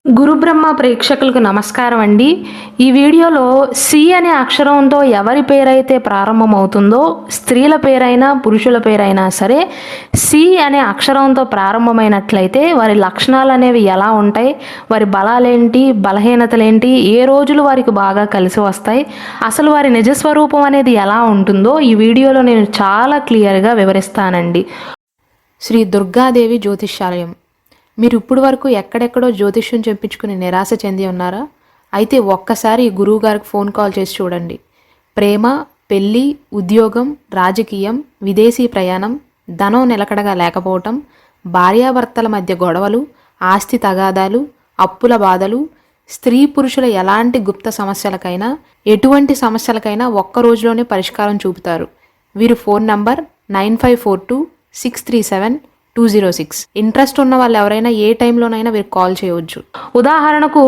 గురుబ్రహ్మ ప్రేక్షకులకు నమస్కారం అండి. ఈ వీడియోలో సి అనే అక్షరంతో ఎవరి పేరైతే ప్రారంభమవుతుందో, స్త్రీల పేరైనా పురుషుల పేరైనా సరే, సి అనే అక్షరంతో ప్రారంభమైనట్లయితే వారి లక్షణాలు అనేవి ఎలా ఉంటాయి, వారి బలాలేంటి, బలహీనతలేంటి, ఏ రోజులు వారికి బాగా కలిసి వస్తాయి, అసలు వారి నిజస్వరూపం అనేది ఎలా ఉంటుందో ఈ వీడియోలో నేను చాలా క్లియర్గా వివరిస్తానండి. శ్రీ దుర్గాదేవి జ్యోతిష్యాలయం. మీరు ఇప్పుడు వరకు ఎక్కడెక్కడో జ్యోతిష్యం చెప్పించుకుని నిరాశ చెంది ఉన్నారా? అయితే ఒక్కసారి గురువు గారికి ఫోన్ కాల్ చేసి చూడండి. ప్రేమ, పెళ్ళి, ఉద్యోగం, రాజకీయం, విదేశీ ప్రయాణం, ధనం నిలకడగా లేకపోవటం, భార్యాభర్తల మధ్య గొడవలు, ఆస్తి తగాదాలు, అప్పుల బాధలు, స్త్రీ పురుషుల ఎలాంటి గుప్త సమస్యలకైనా, ఎటువంటి సమస్యలకైనా ఒక్క రోజులోనే పరిష్కారం చూపుతారు. వీరు ఫోన్ నంబర్ 9542637206. ఇంట్రెస్ట్ ఉన్న వాళ్ళు ఎవరైనా ఏ టైంలోనైనా వీరికి కాల్ చేయవచ్చు. ఉదాహరణకు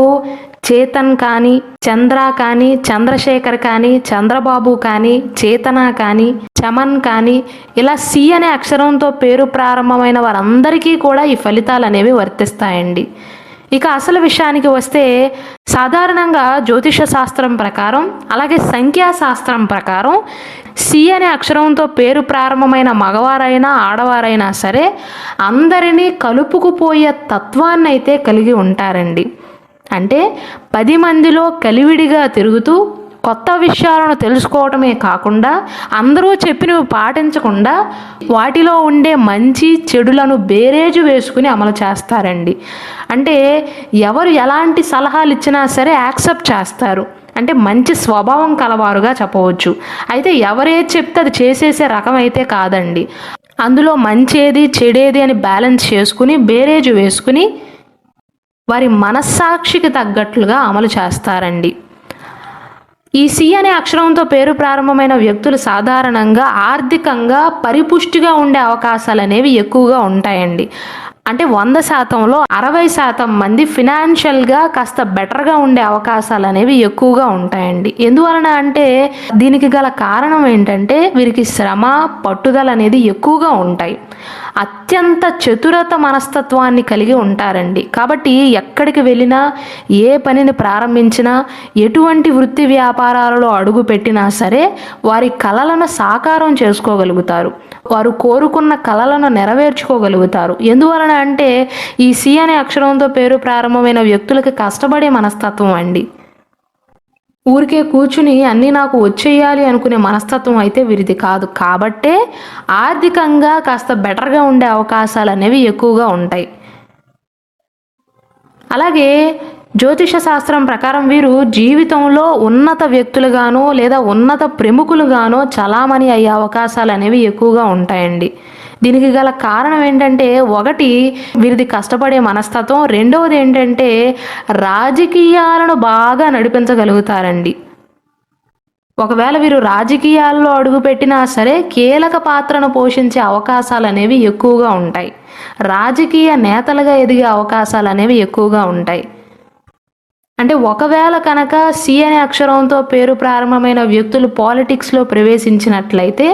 చేతన్ కానీ, చంద్ర కానీ, చంద్రశేఖర్ కానీ, చంద్రబాబు కానీ, చేతన కానీ, చమన్ కానీ, ఇలా సి అనే అక్షరంతో పేరు ప్రారంభమైన వారందరికీ కూడా ఈ ఫలితాలు అనేవి వర్తిస్తాయండి. ఇక అసలు విషయానికి వస్తే, సాధారణంగా జ్యోతిష శాస్త్రం ప్రకారం, అలాగే సంఖ్యాశాస్త్రం ప్రకారం సి అనే అక్షరంతో పేరు ప్రారంభమైన మగవారైనా ఆడవారైనా సరే అందరినీ కలుపుకుపోయే తత్వాన్ని అయితే కలిగి ఉంటారండి. అంటే 10 మందిలో కలివిడిగా తిరుగుతూ కొత్త విషయాలను తెలుసుకోవటమే కాకుండా, అందరూ చెప్పినవి పాటించకుండా వాటిలో ఉండే మంచి చెడులను బేరేజు వేసుకుని అమలు చేస్తారండి. అంటే ఎవరు ఎలాంటి సలహాలు ఇచ్చినా సరే యాక్సెప్ట్ చేస్తారు. అంటే మంచి స్వభావం కలవారుగా చెప్పవచ్చు. అయితే ఎవరేది చెప్తే అది చేసేసే రకం అయితే కాదండి. అందులో మంచేది చెడేది అని బ్యాలెన్స్ చేసుకుని బేరేజు వేసుకుని వారి మనస్సాక్షికి తగ్గట్లుగా అమలు చేస్తారండి. ఈ సి అనే అక్షరంతో పేరు ప్రారంభమైన వ్యక్తులు సాధారణంగా ఆర్థికంగా పరిపుష్టిగా ఉండే అవకాశాలు అనేవి ఎక్కువగా ఉంటాయండి. అంటే 100%లో 60% మంది ఫినాన్షియల్గా కాస్త బెటర్గా ఉండే అవకాశాలు అనేవి ఎక్కువగా ఉంటాయండి. ఎందువలన అంటే దీనికి గల కారణం ఏంటంటే వీరికి శ్రమ, పట్టుదల అనేది ఎక్కువగా ఉంటాయి. అత్యంత చతురత మనస్తత్వాన్ని కలిగి ఉంటారండి. కాబట్టి ఎక్కడికి వెళ్ళినా, ఏ పనిని ప్రారంభించినా, ఎటువంటి వృత్తి వ్యాపారాలలో అడుగు పెట్టినా సరే వారి కలలను సాకారం చేసుకోగలుగుతారు. వారు కోరుకున్న కలలను నెరవేర్చుకోగలుగుతారు. ఎందువలన అంటే ఈ సి అనే అక్షరంతో పేరు ప్రారంభమైన వ్యక్తులకి కష్టపడే మనస్తత్వం అండి. ఊరికే కూర్చుని అన్నీ నాకు వచ్చేయాలి అనుకునే మనస్తత్వం అయితే వీరిది కాదు. కాబట్టే ఆర్థికంగా కాస్త బెటర్గా ఉండే అవకాశాలు అనేవి ఎక్కువగా ఉంటాయి. అలాగే జ్యోతిష శాస్త్రం ప్రకారం వీరు జీవితంలో ఉన్నత వ్యక్తులుగానో లేదా ఉన్నత ప్రముఖులుగానో చలామణి అయ్యే అవకాశాలు అనేవి ఎక్కువగా ఉంటాయండి. దీనికి గల కారణం ఏంటంటే, ఒకటి వీరిది కష్టపడే మనస్తత్వం, రెండవది ఏంటంటే రాజకీయాలను బాగా నడిపించగలుగుతారండి. ఒకవేళ వీరు రాజకీయాల్లో అడుగుపెట్టినా సరే కీలక పాత్రను పోషించే అవకాశాలు అనేవి ఎక్కువగా ఉంటాయి. రాజకీయ నేతలుగా ఎదిగే అవకాశాలు అనేవి ఎక్కువగా ఉంటాయి. అంటే ఒకవేళ కనుక సి అనే అక్షరంతో పేరు ప్రారంభమైన వ్యక్తులు పాలిటిక్స్లో ప్రవేశించినట్లయితే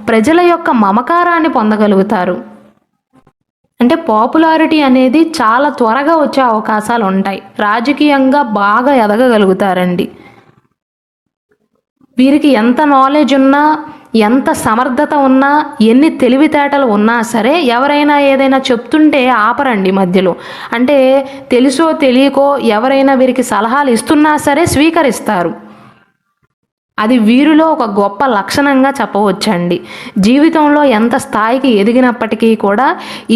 ప్రజల యొక్క మమకారాన్ని పొందగలుగుతారు. అంటే పాపులారిటీ అనేది చాలా త్వరగా వచ్చే అవకాశాలు ఉంటాయి. రాజకీయంగా బాగా ఎదగగలుగుతారండి. వీరికి ఎంత నాలెడ్జ్ ఉన్నా, ఎంత సమర్థత ఉన్నా, ఎన్ని తెలివితేటలు ఉన్నా సరే ఎవరైనా ఏదైనా చెప్తుంటే ఆపరండి మధ్యలో. అంటే తెలుసో తెలియకో ఎవరైనా వీరికి సలహాలు ఇస్తున్నా సరే స్వీకరిస్తారు. అది వీరిలో ఒక గొప్ప లక్షణంగా చెప్పవచ్చండి. జీవితంలో ఎంత స్థాయికి ఎదిగినప్పటికీ కూడా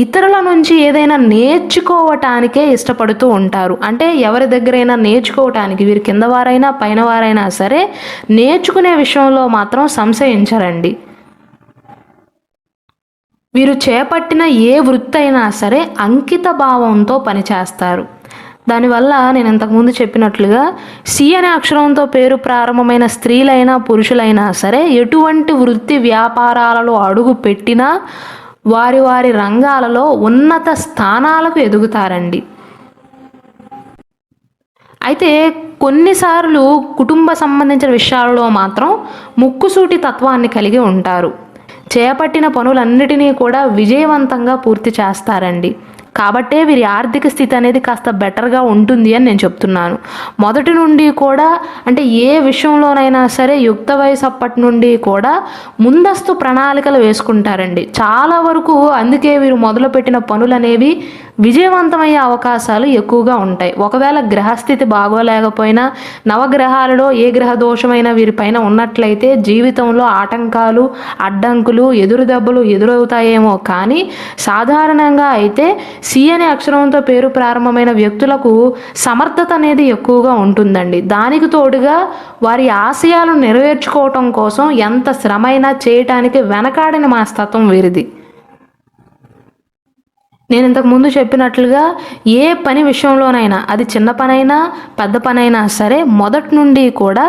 ఇతరుల నుంచి ఏదైనా నేర్చుకోవటానికే ఇష్టపడుతూ ఉంటారు. అంటే ఎవరి దగ్గరైనా నేర్చుకోవటానికి, వీరి కింద వారైనా పైన వారైనా సరే నేర్చుకునే విషయంలో మాత్రం సంశయించరండి. వీరు చేపట్టిన ఏ వృత్తి అయినా సరే అంకిత భావంతో పనిచేస్తారు. దానివల్ల నేను ఇంతకుముందు చెప్పినట్లుగా సి అనే అక్షరంతో పేరు ప్రారంభమైన స్త్రీలైనా పురుషులైనా సరే ఎటువంటి వృత్తి వ్యాపారాలలో అడుగు పెట్టినా వారి వారి రంగాలలో ఉన్నత స్థానాలకు ఎదుగుతారండి. అయితే కొన్నిసార్లు కుటుంబ సంబంధించిన విషయాలలో మాత్రం ముక్కుసూటి తత్వాన్ని కలిగి ఉంటారు. చేపట్టిన పనులన్నిటినీ కూడా విజయవంతంగా పూర్తి చేస్తారండి. కాబట్టే వీరి ఆర్థిక స్థితి అనేది కాస్త బెటర్గా ఉంటుంది అని నేను చెప్తున్నాను. మొదటి నుండి కూడా అంటే ఏ విషయంలోనైనా సరే యుక్త వయసు అప్పటి నుండి కూడా ముందస్తు ప్రణాళికలు వేసుకుంటారండి. చాలా వరకు అందుకే వీరు మొదలుపెట్టిన పనులు అనేవి విజయవంతమయ్యే అవకాశాలు ఎక్కువగా ఉంటాయి. ఒకవేళ గ్రహస్థితి బాగోలేకపోయినా నవగ్రహాలలో ఏ గ్రహ దోషమైనా వీరిపైన ఉన్నట్లయితే జీవితంలో ఆటంకాలు, అడ్డంకులు, ఎదురు దెబ్బలు ఎదురవుతాయేమో కానీ సాధారణంగా అయితే సి అనే అక్షరంతో పేరు ప్రారంభమైన వ్యక్తులకు సమర్థత అనేది ఎక్కువగా ఉంటుందండి. దానికి తోడుగా వారి ఆశయాలను నెరవేర్చుకోవటం కోసం ఎంత శ్రమైనా చేయటానికి వెనకాడిన మనస్తత్వం వీరిది. నేను ఇంతకు ముందు చెప్పినట్లుగా ఏ పని విషయంలోనైనా అది చిన్న పనైనా పెద్ద పనైనా సరే మొదటి నుండి కూడా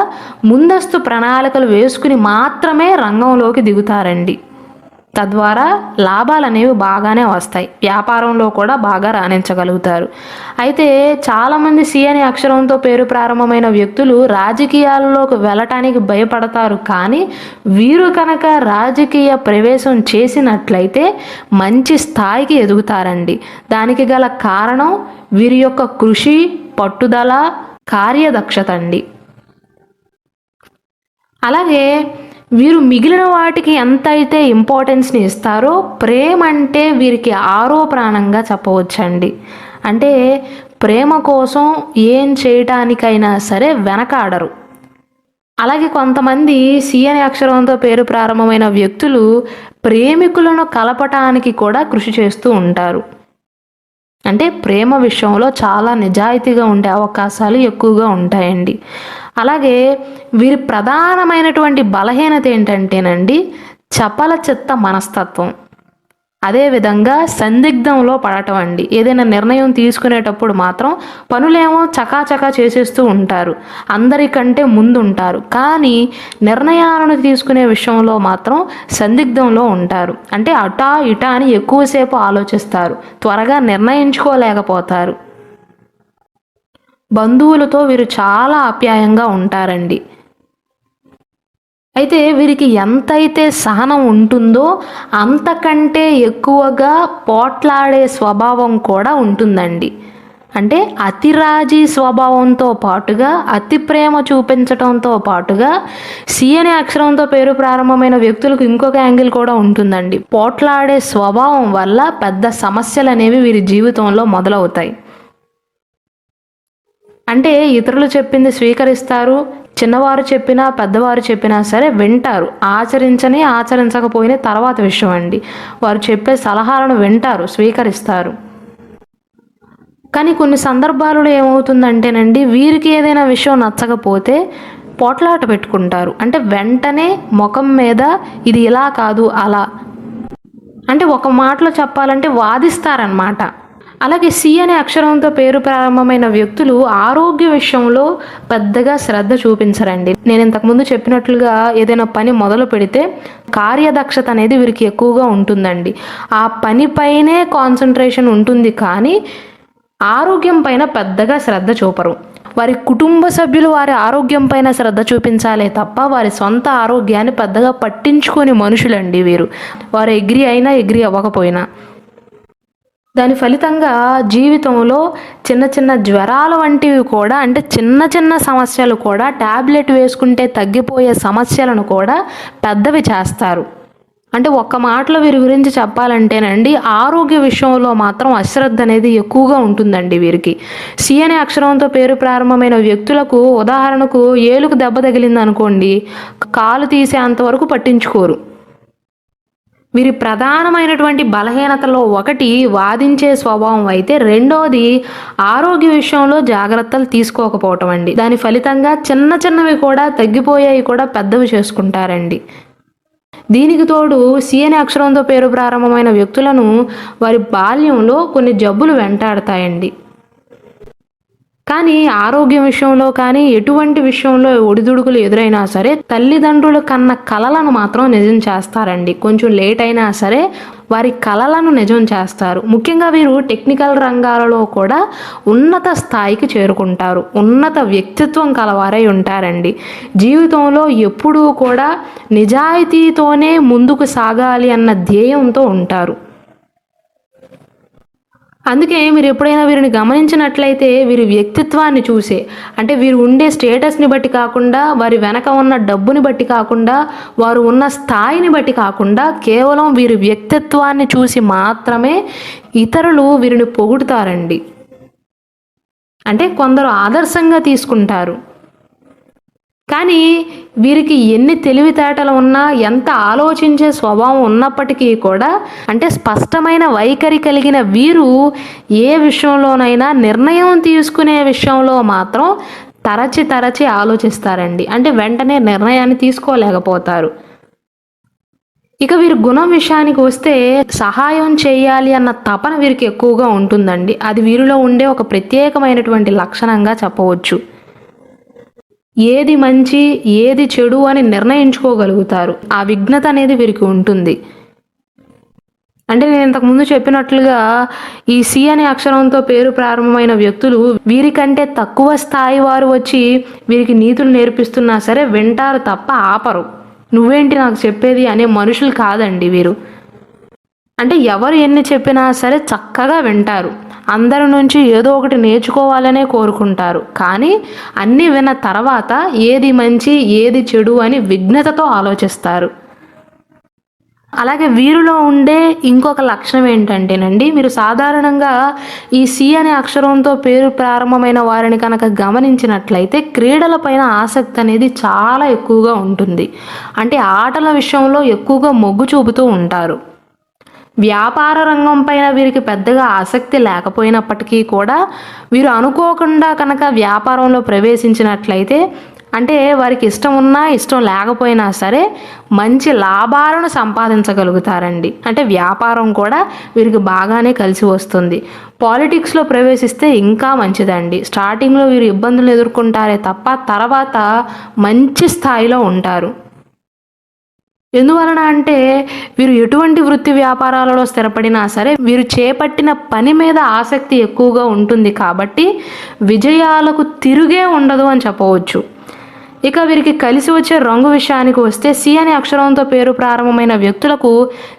ముందస్తు ప్రణాళికలు వేసుకుని మాత్రమే రంగంలోకి దిగుతారండి. తద్వారా లాభాలు అనేవి బాగానే వస్తాయి. వ్యాపారంలో కూడా బాగా రాణించగలుగుతారు. అయితే చాలామంది సి అనే అక్షరంతో పేరు ప్రారంభమైన వ్యక్తులు రాజకీయాల్లోకి వెళ్ళటానికి భయపడతారు. కానీ వీరు కనుక రాజకీయ ప్రవేశం చేసినట్లయితే మంచి స్థాయికి ఎదుగుతారండి. దానికి గల కారణం వీరి యొక్క కృషి, పట్టుదల, కార్యదక్షత అండి. అలాగే వీరు మిగిలిన వాటికి ఎంత అయితే ఇంపార్టెన్స్ని ఇస్తారో ప్రేమ అంటే వీరికి ఆరో ప్రాణంగా చెప్పవచ్చండి. అంటే ప్రేమ కోసం ఏం చేయటానికైనా సరే వెనకాడరు. అలాగే కొంతమంది సి అనే అక్షరంతో పేరు ప్రారంభమైన వ్యక్తులు ప్రేమికులను కలపటానికి కూడా కృషి చేస్తూ ఉంటారు. అంటే ప్రేమ విషయంలో చాలా నిజాయితీగా ఉండే అవకాశాలు ఎక్కువగా ఉంటాయండి. అలాగే వీరి ప్రధానమైనటువంటి బలహీనత ఏంటంటేనండి చపల చిత్త మనస్తత్వం. అదేవిధంగా సందిగ్ధంలో పడటం అండి. ఏదైనా నిర్ణయం తీసుకునేటప్పుడు మాత్రం పనులేమో చకాచకా చేసేస్తూ ఉంటారు, అందరికంటే ముందుంటారు. కానీ నిర్ణయాలను తీసుకునే విషయంలో మాత్రం సందిగ్ధంలో ఉంటారు. అంటే అటా ఇటా అని ఎక్కువసేపు ఆలోచిస్తారు, త్వరగా నిర్ణయించుకోలేకపోతారు. బంధువులతో వీరు చాలా ఆప్యాయంగా ఉంటారండి. అయితే వీరికి ఎంతైతే సహనం ఉంటుందో అంతకంటే ఎక్కువగా పోట్లాడే స్వభావం కూడా ఉంటుందండి. అంటే అతిరాజీ స్వభావంతో పాటుగా అతి ప్రేమ చూపించడంతో పాటుగా సి అనే అక్షరంతో పేరు ప్రారంభమైన వ్యక్తులకు ఇంకొక యాంగిల్ కూడా ఉంటుందండి. పోట్లాడే స్వభావం వల్ల పెద్ద సమస్యలు అనేవి వీరి జీవితంలో మొదలవుతాయి. అంటే ఇతరులు చెప్పింది స్వీకరిస్తారు, చిన్నవారు చెప్పినా పెద్దవారు చెప్పినా సరే వింటారు. ఆచరించకపోయినా తర్వాత విషయం అండి. వారు చెప్పే సలహాలను వింటారు, స్వీకరిస్తారు. కానీ కొన్ని సందర్భాలలో ఏమవుతుందంటేనండి వీరికి ఏదైనా విషయం నచ్చకపోతే పోట్లాట పెట్టుకుంటారు. అంటే వెంటనే ముఖం మీద ఇది ఇలా కాదు అలా, అంటే ఒక మాటలో చెప్పాలంటే వాదిస్తారనమాట. అలాగే సి అనే అక్షరంతో పేరు ప్రారంభమైన వ్యక్తులు ఆరోగ్య విషయంలో పెద్దగా శ్రద్ధ చూపించరండి. నేను ఇంతకుముందు చెప్పినట్లుగా ఏదైనా పని మొదలు పెడితే కార్యదక్షత అనేది వీరికి ఎక్కువగా ఉంటుందండి. ఆ పనిపైనే కాన్సన్ట్రేషన్ ఉంటుంది, కానీ ఆరోగ్యం పైన పెద్దగా శ్రద్ధ చూపరు. వారి కుటుంబ సభ్యులు వారి ఆరోగ్యం పైన శ్రద్ధ చూపించాలే తప్ప వారి సొంత ఆరోగ్యాన్ని పెద్దగా పట్టించుకొని మనుషులండి వీరు. వారు ఎగ్రీ అయినా ఎగ్రీ అవ్వకపోయినా. దాని ఫలితంగా జీవితంలో చిన్న చిన్న జ్వరాలు వంటివి కూడా, అంటే చిన్న చిన్న సమస్యలు కూడా ట్యాబ్లెట్ వేసుకుంటే తగ్గిపోయే సమస్యలను కూడా పెద్దవి చేస్తారు. అంటే ఒక్క మాటలో వీరి గురించి చెప్పాలంటేనండి ఆరోగ్య విషయంలో మాత్రం అశ్రద్ధ అనేది ఎక్కువగా ఉంటుందండి వీరికి. సి అనే అక్షరంతో పేరు ప్రారంభమైన వ్యక్తులకు ఉదాహరణకు ఏలుకు దెబ్బ తగిలింది అనుకోండి, కాలు తీసేంతవరకు పట్టించుకోరు. వీరి ప్రధానమైనటువంటి బలహీనతలో ఒకటి వాదించే స్వభావం అయితే రెండోది ఆరోగ్య విషయంలో జాగ్రత్తలు తీసుకోకపోవటం అండి. దాని ఫలితంగా చిన్న చిన్నవి కూడా తగ్గిపోయాయి కూడా పెద్దవి చేసుకుంటారండి. దీనికి తోడు సి అనే అక్షరంతో పేరు ప్రారంభమైన వ్యక్తులను వారి బాల్యంలో కొన్ని జబ్బులు వెంటాడతాయండి. కానీ ఆరోగ్యం విషయంలో కానీ ఎటువంటి విషయంలో ఒడిదుడుకులు ఎదురైనా సరే తల్లిదండ్రులు కన్న కలలను మాత్రం నిజం చేస్తారండి. కొంచెం లేట్ అయినా సరే వారి కలలను నిజం చేస్తారు. ముఖ్యంగా వీరు టెక్నికల్ రంగాలలో కూడా ఉన్నత స్థాయికి చేరుకుంటారు. ఉన్నత వ్యక్తిత్వం కలవారై ఉంటారండి. జీవితంలో ఎప్పుడూ కూడా నిజాయితీతోనే ముందుకు సాగాలి అన్న ధ్యేయంతో ఉంటారు. అందుకే మీరు ఎప్పుడైనా వీరిని గమనించినట్లయితే వీరి వ్యక్తిత్వాన్ని చూసే, అంటే వీరు ఉండే స్టేటస్ని బట్టి కాకుండా, వారి వెనక ఉన్న డబ్బుని బట్టి కాకుండా, వారు ఉన్న స్థాయిని బట్టి కాకుండా, కేవలం వీరి వ్యక్తిత్వాన్ని చూసి మాత్రమే ఇతరులు వీరిని పొగుడుతారండి. అంటే కొందరు ఆదర్శంగా తీసుకుంటారు. కానీ వీరికి ఎన్ని తెలివితేటలు ఉన్నా, ఎంత ఆలోచించే స్వభావం ఉన్నప్పటికీ కూడా, అంటే స్పష్టమైన వైఖరి కలిగిన వీరు ఏ విషయంలోనైనా నిర్ణయం తీసుకునే విషయంలో మాత్రం తరచి ఆలోచిస్తారండి. అంటే వెంటనే నిర్ణయాన్ని తీసుకోలేకపోతారు. ఇక వీరి గుణం విషయానికి వస్తే సహాయం చేయాలి అన్న తపన వీరికి ఎక్కువగా ఉంటుందండి. అది వీరిలో ఉండే ఒక ప్రత్యేకమైనటువంటి లక్షణంగా చెప్పవచ్చు. ఏది మంచి ఏది చెడు అని నిర్ణయించుకోగలుగుతారు. ఆ విఘ్నత అనేది వీరికి ఉంటుంది. అంటే నేను ఇంతకుముందు చెప్పినట్లుగా ఈ సి అనే అక్షరంతో పేరు ప్రారంభమైన వ్యక్తులు వీరికంటే తక్కువ స్థాయి వారు వచ్చి వీరికి నీతులు నేర్పిస్తున్నా సరే వింటారు తప్ప ఆపరు. నువ్వేంటి నాకు చెప్పేది అనే మనుషులు కాదండి వీరు. అంటే ఎవరు ఎన్ని చెప్పినా సరే చక్కగా వింటారు. అందరి నుంచి ఏదో ఒకటి నేర్చుకోవాలనే కోరుకుంటారు. కానీ అన్నీ విన్న తర్వాత ఏది మంచి ఏది చెడు అని విఘ్నతతో ఆలోచిస్తారు. అలాగే వీరిలో ఉండే ఇంకొక లక్షణం ఏంటంటేనండి, మీరు సాధారణంగా ఈ సి అనే అక్షరంతో పేరు ప్రారంభమైన వారిని కనుక గమనించినట్లయితే క్రీడలపైన ఆసక్తి అనేది చాలా ఎక్కువగా ఉంటుంది. అంటే ఆటల విషయంలో ఎక్కువగా మొగ్గు చూపుతూ ఉంటారు. వ్యాపార రంగం పైన వీరికి పెద్దగా ఆసక్తి లేకపోయినప్పటికీ కూడా వీరు అనుకోకుండా కనుక వ్యాపారంలో ప్రవేశించినట్లయితే, అంటే వారికి ఇష్టం ఉన్నా ఇష్టం లేకపోయినా సరే మంచి లాభాలను సంపాదించగలుగుతారండి. అంటే వ్యాపారం కూడా వీరికి బాగానే కలిసి వస్తుంది. పాలిటిక్స్లో ప్రవేశిస్తే ఇంకా మంచిదండి. స్టార్టింగ్లో వీరు ఇబ్బందులు ఎదుర్కొంటారే తప్ప తర్వాత మంచి స్థాయిలో ఉంటారు. ఎందువలన అంటే వీరు ఎటువంటి వృత్తి వ్యాపారాలలో స్థిరపడినా సరే వీరు చేపట్టిన పని మీద ఆసక్తి ఎక్కువగా ఉంటుంది కాబట్టి విజయాలకు తిరుగే ఉండదు అని చెప్పవచ్చు. ఇక వీరికి కలిసి వచ్చే రంగు విషయానికి వస్తే సి అనే అక్షరంతో పేరు ప్రారంభమైన వ్యక్తులకు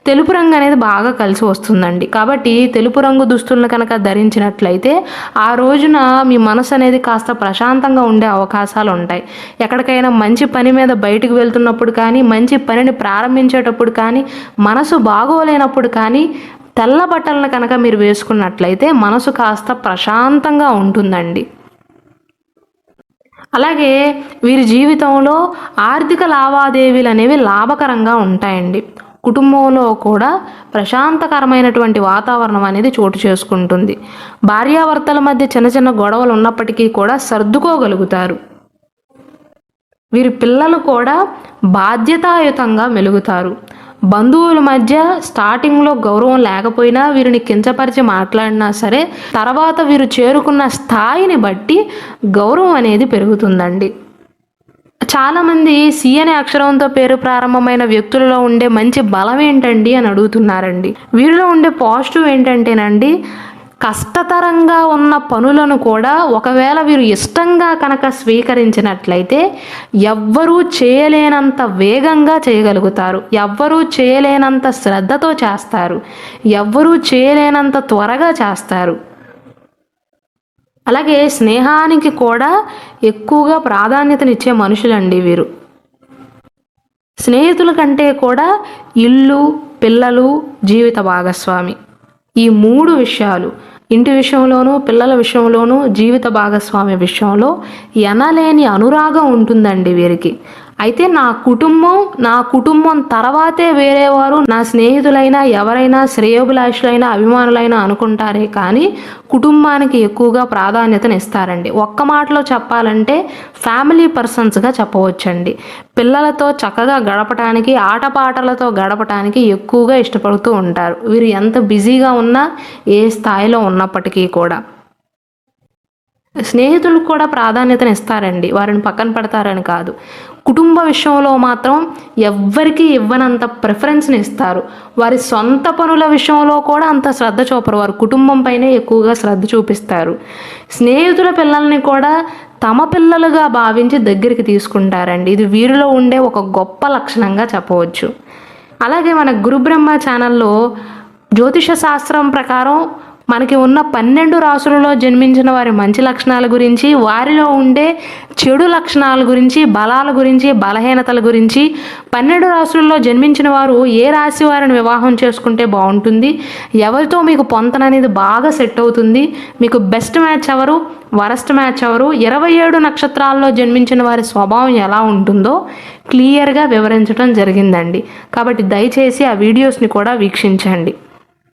తెలుపు రంగు అనేది బాగా కలిసి వస్తుందండి. కాబట్టి తెలుపు రంగు దుస్తులను కనుక ధరించినట్లయితే ఆ రోజున మీ మనసు అనేది కాస్త ప్రశాంతంగా ఉండే అవకాశాలు ఉంటాయి. ఎక్కడికైనా మంచి పని మీద బయటకు వెళ్తున్నప్పుడు కానీ, మంచి పనిని ప్రారంభించేటప్పుడు కానీ, మనసు బాగోలేనప్పుడు కానీ తెల్ల బట్టలను కనుక మీరు వేసుకున్నట్లయితే మనసు కాస్త ప్రశాంతంగా ఉంటుందండి. అలాగే వీరి జీవితంలో ఆర్థిక లావాదేవీలు అనేవి లాభకరంగా ఉంటాయండి. కుటుంబంలో కూడా ప్రశాంతకరమైనటువంటి వాతావరణం అనేది చోటు చేసుకుంటుంది. భార్యాభర్తల మధ్య చిన్న చిన్న గొడవలు ఉన్నప్పటికీ కూడా సర్దుకోగలుగుతారు. వీరి పిల్లలు కూడా బాధ్యతాయుతంగా మెలుగుతారు. బంధువుల మధ్య స్టార్టింగ్లో గౌరవం లేకపోయినా వీరిని కించపరిచి మాట్లాడినా సరే తర్వాత వీరు చేరుకున్న స్థాయిని బట్టి గౌరవం అనేది పెరుగుతుందండి. చాలామంది సి అనే అక్షరంతో పేరు ప్రారంభమైన వ్యక్తులలో ఉండే మంచి బలం ఏంటండి అని అడుగుతున్నారండి. వీరిలో ఉండే పాజిటివ్ ఏంటంటేనండి, కష్టతరంగా ఉన్న పనులను కూడా ఒకవేళ వీరు ఇష్టంగా కనుక స్వీకరించినట్లయితే ఎవ్వరూ చేయలేనంత వేగంగా చేయగలుగుతారు. ఎవ్వరూ చేయలేనంత శ్రద్ధతో చేస్తారు. ఎవ్వరూ చేయలేనంత త్వరగా చేస్తారు. అలాగే స్నేహానికి కూడా ఎక్కువగా ప్రాధాన్యతనిచ్చే మనుషులండి వీరు. స్నేహితుల కంటే కూడా ఇల్లు, పిల్లలు, జీవిత భాగస్వామి, ఈ 3 విషయాలు, ఇంటి విషయంలోనూ పిల్లల విషయంలోనూ జీవిత భాగస్వామి విషయంలో ఎనలేని అనురాగం ఉంటుందండి వీరికి. అయితే నా కుటుంబం తర్వాతే వేరేవారు నా స్నేహితులైనా ఎవరైనా శ్రేయోభిలాషులైనా అభిమానులైనా అనుకుంటారే కానీ కుటుంబానికి ఎక్కువగా ప్రాధాన్యతనిస్తారండి. ఒక్క మాటలో చెప్పాలంటే ఫ్యామిలీ పర్సన్స్గా చెప్పవచ్చండి. పిల్లలతో చక్కగా గడపటానికి, ఆటపాటలతో గడపటానికి ఎక్కువగా ఇష్టపడుతూ ఉంటారు. వీరు ఎంత బిజీగా ఉన్నా, ఏ స్థాయిలో ఉన్నప్పటికీ కూడా. స్నేహితులకు కూడా ప్రాధాన్యతను ఇస్తారండి, వారిని పక్కన పెడతారని కాదు. కుటుంబ విషయంలో మాత్రం ఎవ్వరికీ ఇవ్వనంత ప్రిఫరెన్స్ని ఇస్తారు. వారి సొంత పనుల విషయంలో కూడా అంత శ్రద్ధ చూపరు. వారు కుటుంబంపైనే ఎక్కువగా శ్రద్ధ చూపిస్తారు. స్నేహితుల పిల్లల్ని కూడా తమ పిల్లలుగా భావించి దగ్గరికి తీసుకుంటారండి. ఇది వీరిలో ఉండే ఒక గొప్ప లక్షణంగా చెప్పవచ్చు. అలాగే మన గురుబ్రహ్మ ఛానల్లో జ్యోతిష శాస్త్రం ప్రకారం మనకి ఉన్న 12 రాసులలో జన్మించిన వారి మంచి లక్షణాల గురించి, వారిలో ఉండే చెడు లక్షణాల గురించి, బలాల గురించి, బలహీనతల గురించి, 12 రాసులలో జన్మించిన వారు ఏ రాశి వారిని వివాహం చేసుకుంటే బాగుంటుంది, ఎవరితో మీకు పొంతన అనేది బాగా సెట్ అవుతుంది, మీకు బెస్ట్ మ్యాచ్ ఎవరు, వరస్ట్ మ్యాచ్ ఎవరు, 27 నక్షత్రాల్లో జన్మించిన వారి స్వభావం ఎలా ఉంటుందో క్లియర్గా వివరించడం జరిగిందండి. కాబట్టి దయచేసి ఆ వీడియోస్ని కూడా వీక్షించండి.